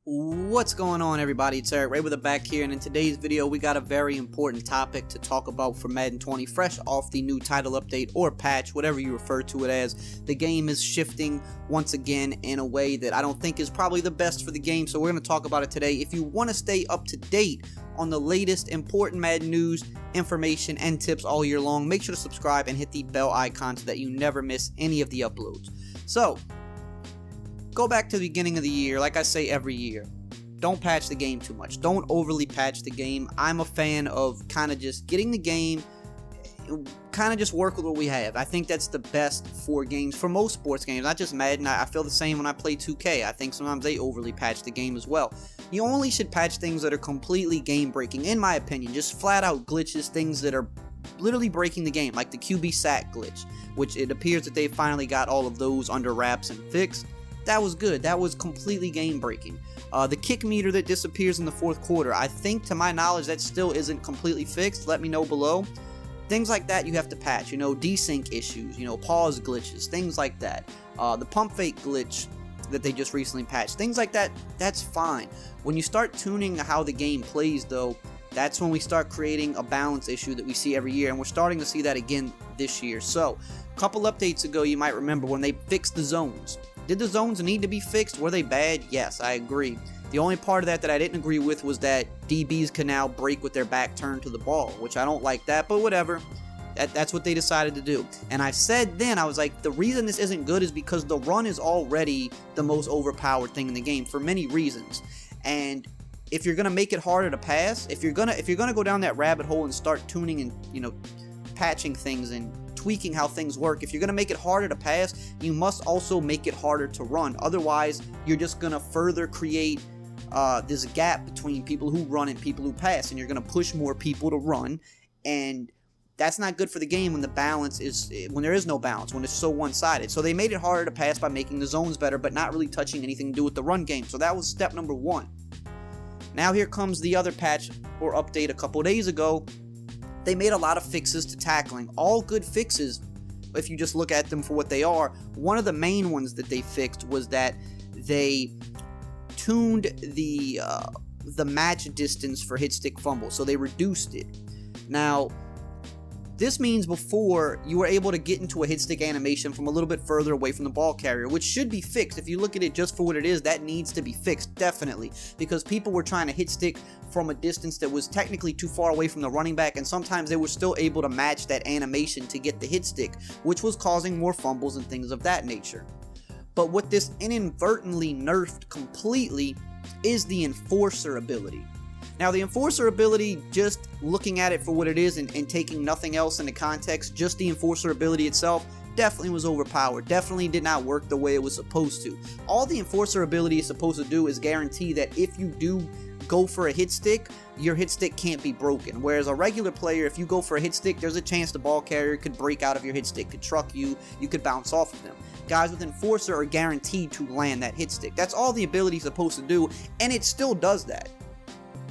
What's going on, everybody? It's EricRayweather back here, and in today's video we got a very important topic to talk about for Madden 20, fresh off the new title update or patch, whatever you refer to it as. The game is shifting once again in a way that I don't think is probably the best for the game, so we're going to talk about it today. If you want to stay up to date on the latest important Madden news, information, and tips all year long, make sure to subscribe and hit the bell icon so that you never miss any of the uploads. So, go back to the beginning of the year, like I say every year. Don't patch the game too much. Don't overly patch the game. I'm a fan of kind of just getting the game, kind of just work with what we have. I think that's the best for games, for most sports games, not just Madden. I feel the same when I play 2K. I think sometimes they overly patch the game as well. You only should patch things that are completely game breaking, in my opinion. Just flat out glitches, things that are literally breaking the game, like the QB sack glitch, which it appears that they finally got all of those under wraps and fixed. That was good. That was completely game breaking. The kick meter that disappears in the fourth quarter, I think, to my knowledge, that still isn't completely fixed. Let me know below. Things like that you have to patch. Desync issues, pause glitches, things like that. The pump fake glitch that they just recently patched, things like that, that's fine. When you start tuning how the game plays, though, that's when we start creating a balance issue that we see every year, and we're starting to see that again this year. So, a couple updates ago, you might remember when they fixed the zones. Did the zones need to be fixed? Were they bad? Yes, I agree. The only part of that I didn't agree with was that DBs can now break with their back turned to the ball, which I don't like that, but whatever. That's what they decided to do. And I said then, I was like, the reason this isn't good is because the run is already the most overpowered thing in the game for many reasons. And if you're gonna make it harder to pass, if you're gonna go down that rabbit hole and start tuning and patching things and tweaking how things work, if you're going to make it harder to pass, you must also make it harder to run. Otherwise, you're just going to further create this gap between people who run and people who pass, and you're going to push more people to run, and that's not good for the game when there is no balance, when it's so one-sided. So they made it harder to pass by making the zones better, but not really touching anything to do with the run game. So that was step number one. Now here comes the other patch or update a couple days ago. They made a lot of fixes to tackling. All good fixes, if you just look at them for what they are. One of the main ones that they fixed was that they tuned the match distance for hit stick fumbles, so they reduced it. Now, this means before you were able to get into a hit stick animation from a little bit further away from the ball carrier, which should be fixed. If you look at it just for what it is, that needs to be fixed, definitely, because people were trying to hit stick from a distance that was technically too far away from the running back, and sometimes they were still able to match that animation to get the hit stick, which was causing more fumbles and things of that nature. But what this inadvertently nerfed completely is the enforcer ability. Now, the enforcer ability, just looking at it for what it is and taking nothing else into context, just the enforcer ability itself definitely was overpowered, definitely did not work the way it was supposed to. All the enforcer ability is supposed to do is guarantee that if you do go for a hit stick, your hit stick can't be broken. Whereas a regular player, if you go for a hit stick, there's a chance the ball carrier could break out of your hit stick, could truck you, you could bounce off of them. Guys with enforcer are guaranteed to land that hit stick. That's all the ability is supposed to do, and it still does that.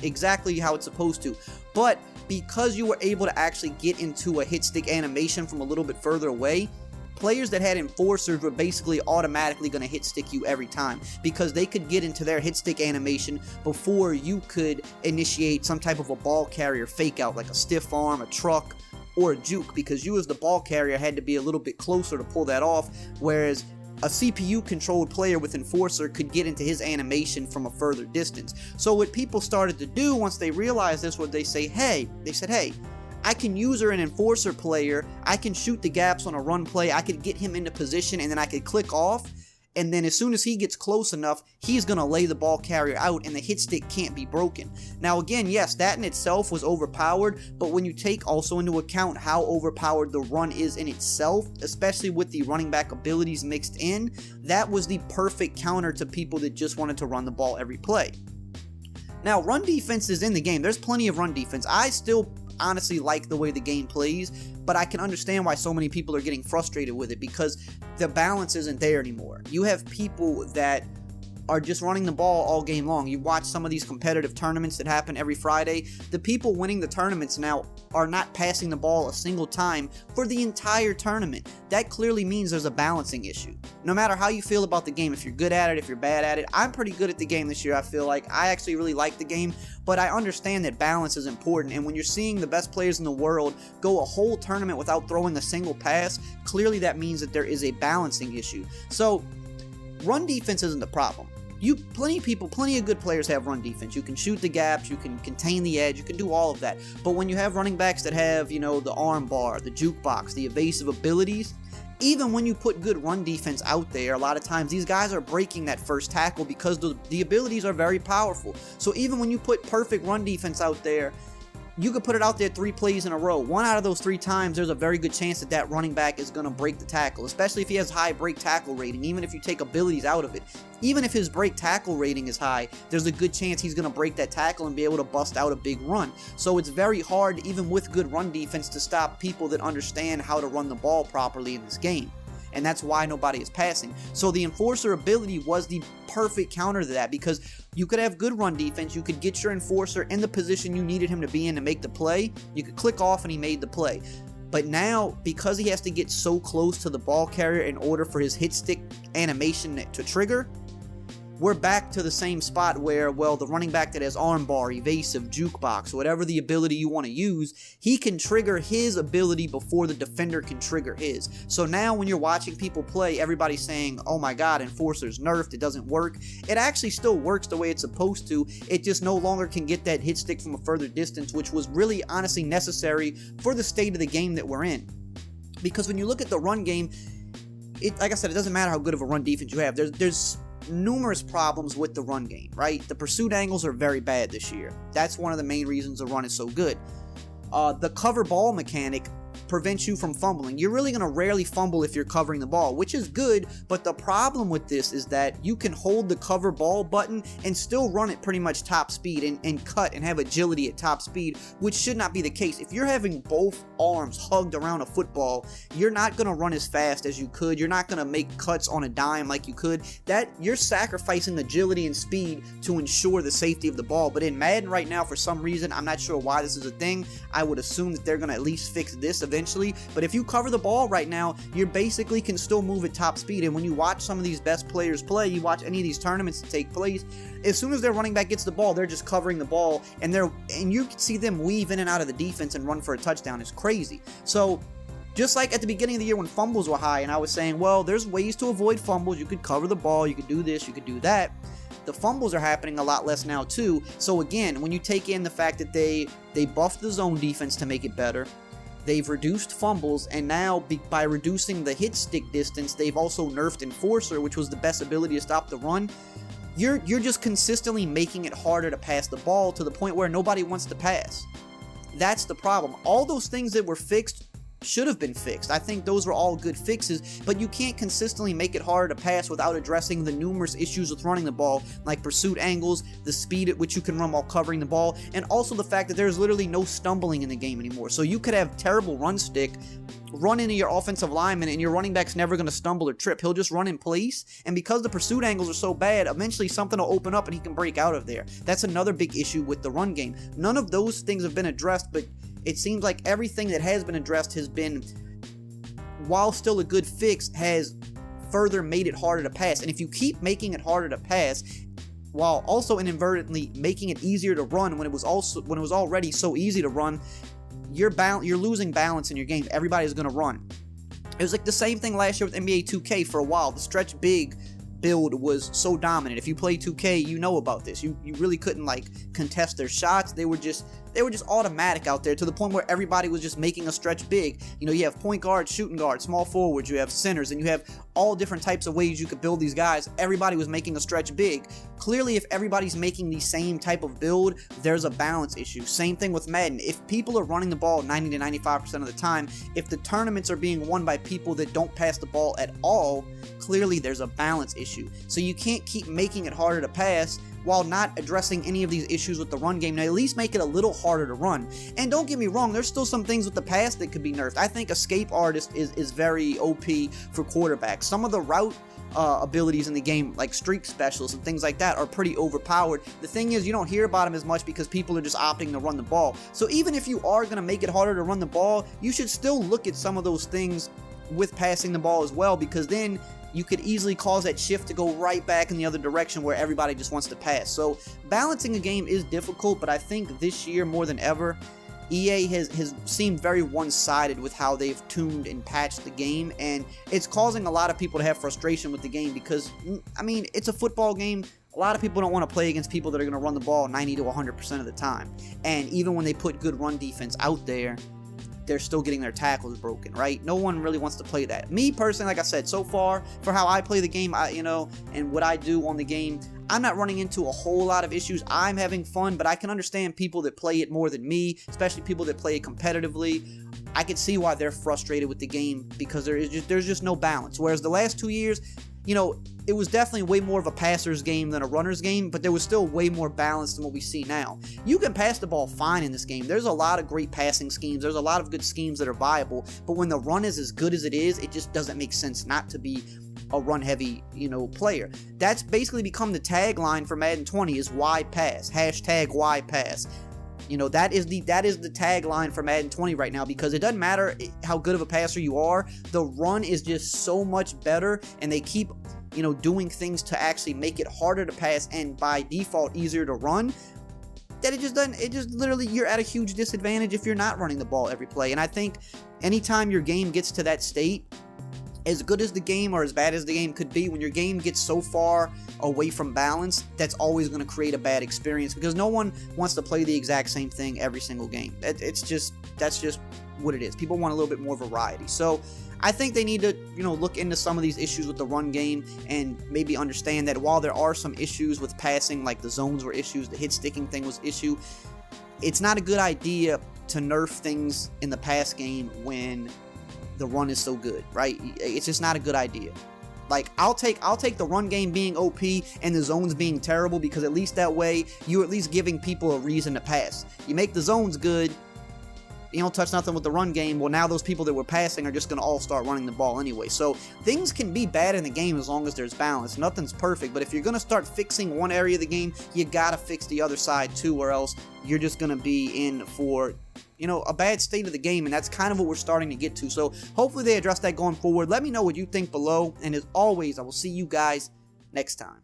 Exactly how it's supposed to. But because you were able to actually get into a hit stick animation from a little bit further away, players that had enforcers were basically automatically going to hit stick you every time, because they could get into their hit stick animation before you could initiate some type of a ball carrier fake out, like a stiff arm, a truck, or a juke, because you as the ball carrier had to be a little bit closer to pull that off, whereas a CPU-controlled player with enforcer could get into his animation from a further distance. So what people started to do once they realized this was they said, hey, I can use an enforcer player, I can shoot the gaps on a run play, I could get him into position, and then I could click off, and then as soon as he gets close enough, he's going to lay the ball carrier out, and the hit stick can't be broken. Now again, yes, that in itself was overpowered, but when you take also into account how overpowered the run is in itself, especially with the running back abilities mixed in, that was the perfect counter to people that just wanted to run the ball every play. Now, run defense is in the game. There's plenty of run defense. I still honestly like the way the game plays, but I can understand why so many people are getting frustrated with it, because the balance isn't there anymore. You have people that are just running the ball all game long. You watch some of these competitive tournaments that happen every Friday. The people winning the tournaments now are not passing the ball a single time for the entire tournament. That clearly means there's a balancing issue. No matter how you feel about the game, if you're good at it, if you're bad at it, I'm pretty good at the game this year. I feel like I actually really like the game, but I understand that balance is important, and when you're seeing the best players in the world go a whole tournament without throwing a single pass, clearly that means that there is a balancing issue. So run defense isn't the problem. Plenty of good players have run defense. You can shoot the gaps, you can contain the edge, you can do all of that. But when you have running backs that have, the arm bar, the jukebox, the evasive abilities, even when you put good run defense out there, a lot of times these guys are breaking that first tackle because the abilities are very powerful. So even when you put perfect run defense out there, you could put it out there 3 plays in a row. 1 out of those 3 times, there's a very good chance that that running back is going to break the tackle, especially if he has high break tackle rating, even if you take abilities out of it. Even if his break tackle rating is high, there's a good chance he's going to break that tackle and be able to bust out a big run. So it's very hard, even with good run defense, to stop people that understand how to run the ball properly in this game. And that's why nobody is passing. So the enforcer ability was the perfect counter to that, because you could have good run defense, you could get your enforcer in the position you needed him to be in to make the play, you could click off and he made the play. But now, because he has to get so close to the ball carrier in order for his hit stick animation to trigger, we're back to the same spot where, well, the running back that has armbar, evasive, jukebox, whatever the ability you want to use, he can trigger his ability before the defender can trigger his. So now when you're watching people play, everybody's saying, oh my god, enforcer's nerfed, it doesn't work. It actually still works the way it's supposed to, it just no longer can get that hit stick from a further distance, which was really honestly necessary for the state of the game that we're in. Because when you look at the run game, like I said, it doesn't matter how good of a run defense you have. There's numerous problems with the run game, right? The pursuit angles are very bad this year. That's one of the main reasons the run is so good. The cover ball mechanic prevents you from fumbling. You're really going to rarely fumble if you're covering the ball, which is good, but the problem with this is that you can hold the cover ball button and still run at pretty much top speed and cut and have agility at top speed, which should not be the case. If you're having both arms hugged around a football, you're not going to run as fast as you could. You're not going to make cuts on a dime like you could. That you're sacrificing agility and speed to ensure the safety of the ball. But in Madden right now, for some reason, I'm not sure why this is a thing. I would assume that they're going to at least fix this eventually. But if you cover the ball right now, you basically can still move at top speed. And when you watch some of these best players play, you watch any of these tournaments that take place, as soon as their running back gets the ball, they're just covering the ball, and you can see them weave in and out of the defense and run for a touchdown. It's crazy. So just like at the beginning of the year when fumbles were high, and I was saying, well, there's ways to avoid fumbles. You could cover the ball, you could do this, you could do that. The fumbles are happening a lot less now too. So again, when you take in the fact that they buffed the zone defense to make it better, they've reduced fumbles, and now by reducing the hit stick distance, they've also nerfed enforcer, which was the best ability to stop the run. You're just consistently making it harder to pass the ball to the point where nobody wants to pass. That's the problem. All those things that were fixed should have been fixed. I think those were all good fixes, but you can't consistently make it harder to pass without addressing the numerous issues with running the ball, like pursuit angles, the speed at which you can run while covering the ball, and also the fact that there's literally no stumbling in the game anymore. So you could have terrible run stick, run into your offensive lineman, and your running back's never going to stumble or trip. He'll just run in place, and because the pursuit angles are so bad, eventually something will open up and he can break out of there. That's another big issue with the run game. None of those things have been addressed, but it seems like everything that has been addressed has been, while still a good fix, has further made it harder to pass. And if you keep making it harder to pass, while also inadvertently making it easier to run when it was already so easy to run, you're losing balance in your game. Everybody's going to run. It was like the same thing last year with NBA 2K for a while. The stretch big build was so dominant. If you play 2K, you know about this. You really couldn't contest their shots. They were just automatic out there, to the point where everybody was just making a stretch big. You have point guard, shooting guard, small forwards, you have centers, and you have all different types of ways you could build these guys. Everybody was making a stretch big. Clearly, if everybody's making the same type of build, there's a balance issue. Same thing with Madden. If people are running the ball 90 to 95% of the time, if the tournaments are being won by people that don't pass the ball at all, clearly there's a balance issue. So you can't keep making it harder to pass while not addressing any of these issues with the run game. Now, at least make it a little harder to run. And don't get me wrong, there's still some things with the pass that could be nerfed. I think Escape Artist is very OP for quarterbacks. Some of the route abilities in the game, like streak specials and things like that, are pretty overpowered. The thing is, you don't hear about them as much because people are just opting to run the ball. So even if you are going to make it harder to run the ball, you should still look at some of those things with passing the ball as well, because then you could easily cause that shift to go right back in the other direction where everybody just wants to pass. So balancing a game is difficult, but I think this year more than ever, EA has seemed very one-sided with how they've tuned and patched the game, and it's causing a lot of people to have frustration with the game because, I mean, it's a football game. A lot of people don't want to play against people that are going to run the ball 90 to 100% of the time, and even when they put good run defense out there, they're still getting their tackles broken, right? No one really wants to play that. Me personally, like I said, so far, for how I play the game, and what I do on the game, I'm not running into a whole lot of issues. I'm having fun, but I can understand people that play it more than me, especially people that play it competitively. I can see why they're frustrated with the game because there's just no balance. Whereas the last 2 years, it was definitely way more of a passer's game than a runner's game, but there was still way more balance than what we see now. You can pass the ball fine in this game. There's a lot of great passing schemes. There's a lot of good schemes that are viable, but when the run is as good as it is, it just doesn't make sense not to be a run-heavy, player. That's basically become the tagline for Madden 20 is why pass, hashtag why pass. That is the tagline for Madden 20 right now, because it doesn't matter how good of a passer you are, the run is just so much better, and they keep, doing things to actually make it harder to pass and by default easier to run, that it just literally, you're at a huge disadvantage if you're not running the ball every play. And I think anytime your game gets to that state, as good as the game or as bad as the game could be, when your game gets so far away from balance, that's always going to create a bad experience because no one wants to play the exact same thing every single game. That's just what it is. People want a little bit more variety. So I think they need to, look into some of these issues with the run game and maybe understand that while there are some issues with passing, like the zones were issues, the hit sticking thing was issue, it's not a good idea to nerf things in the pass game when the run is so good, right? It's just not a good idea. Like, I'll take the run game being OP and the zones being terrible, because at least that way you're at least giving people a reason to pass. You make the zones good, you don't touch nothing with the run game, well, now those people that were passing are just going to all start running the ball anyway. So things can be bad in the game as long as there's balance. Nothing's perfect, but if you're going to start fixing one area of the game, you got to fix the other side too, or else you're just going to be in for a bad state of the game, and that's kind of what we're starting to get to. So hopefully they address that going forward. Let me know what you think below, and as always, I will see you guys next time.